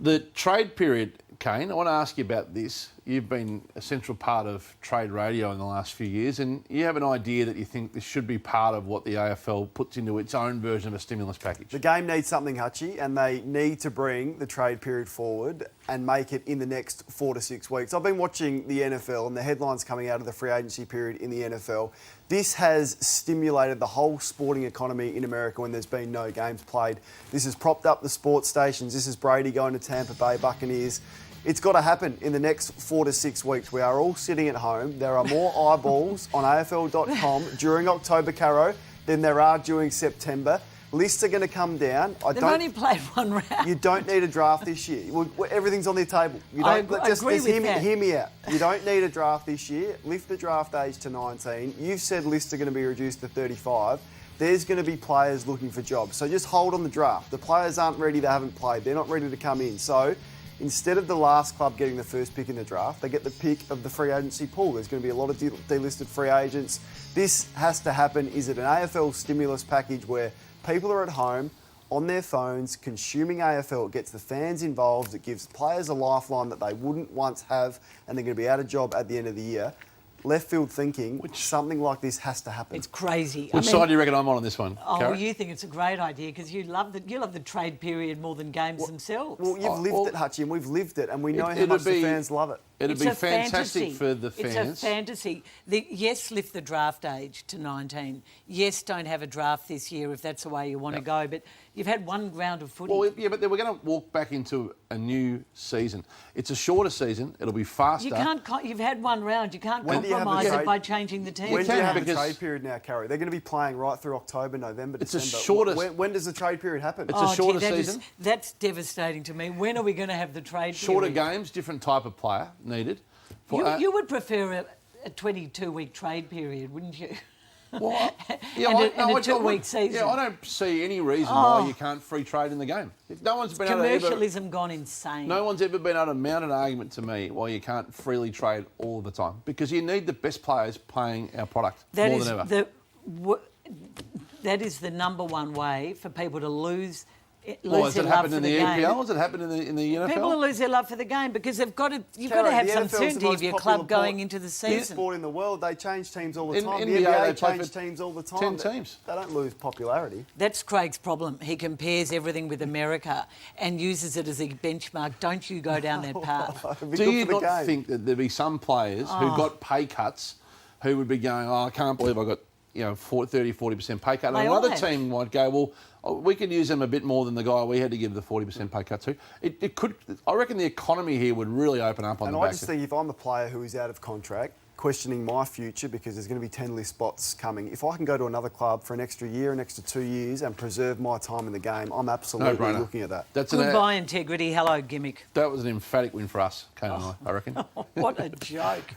The trade period, Kane, I want to ask you about this. You've been a central part of trade radio in the last few years, and you have an idea that you think this should be part of what the AFL puts into its own version of a stimulus package. The game needs something, Hutchie, and they need to bring the trade period forward and make it in the next 4 to 6 weeks. I've been watching the NFL and the headlines coming out of the free agency period in the NFL. This has stimulated the whole sporting economy in America when there's been no games played. This has propped up the sports stations. This is Brady going to Tampa Bay Buccaneers. It's got to happen in the next 4 to 6 weeks. We are all sitting at home. There are more eyeballs on AFL.com during October, Caro, than there are during September. Lists are going to come down. They've only played one round. You don't need a draft this year. Everything's on the table. You don't, I agree with that. Hear me out. You don't need a draft this year. Lift the draft age to 19. You've said lists are going to be reduced to 35. There's going to be players looking for jobs. So just hold on the draft. The players aren't ready. They haven't played. They're not ready to come in. So instead of the last club getting the first pick in the draft, they get the pick of the free agency pool. There's going to be a lot of delisted free agents. This has to happen. Is it an AFL stimulus package where people are at home on their phones consuming AFL? It gets the fans involved. It gives players a lifeline that they wouldn't once have, and they're going to be out of job at the end of the year. Left field thinking, something like this has to happen. It's crazy. Which side do you reckon I'm on this one, Oh, Karen? well, you think it's a great idea because you love the trade period more than games themselves. Well, you've lived it, Hutchie, and we've lived it, and we know how much the fans love it. It'd be fantastic for the fans. It's a fantasy. Yes, lift the draft age to 19. Yes, don't have a draft this year if that's the way you want to go. But you've had one round of footy. Well, yeah, but then we're going to walk back into a new season. It's a shorter season. It'll be faster. You've had one round. You can't When do you have the compromise it trade- by changing the team. When do you have the because- trade period now, Carrie? They're going to be playing right through October, November, It's a December. shorter- When does the trade period happen? It's a shorter that season. That's devastating to me. When are we going to have the trade Shorter period? games, different type of player needed. You would prefer a 22-week trade period, wouldn't you? Well, and a 2-week season. Yeah, I don't see any reason why you can't free trade in the game. If no one's been able to Commercialism gone insane. No one's ever been able to mount an argument to me why you can't freely trade all the time, because you need the best players playing our product more than ever. That is the number one way for people to lose Has their it love happened for in the the game. EPL? Has it happened in the NFL? People will lose their love for the game because you've got to Carrie, have the some NFL's the certainty of most your popular club going into the season. sport in the world. They change teams all the In time. NBA, The they NBA play change for teams all the time. 10 teams. They don't lose popularity. That's Craig's problem. He compares everything with America and uses it as a benchmark. Don't you go down that path. It'd be Do good you for the not game. think that there'd be some players who got pay cuts who would be going, I can't believe I got 30-40% pay cut. And They all another have. team might go, we could use them a bit more than the guy we had to give the 40% pay cut to. It could. I reckon the economy here would really open up on And the I back. just think if I'm a player who is out of contract, questioning my future because there's going to be 10 list spots coming, if I can go to another club for an extra year, an extra 2 years and preserve my time in the game, I'm absolutely No-brainer. looking at that. That's Goodbye, integrity. Hello, gimmick. That was an emphatic win for us, Kane and I reckon. What a joke.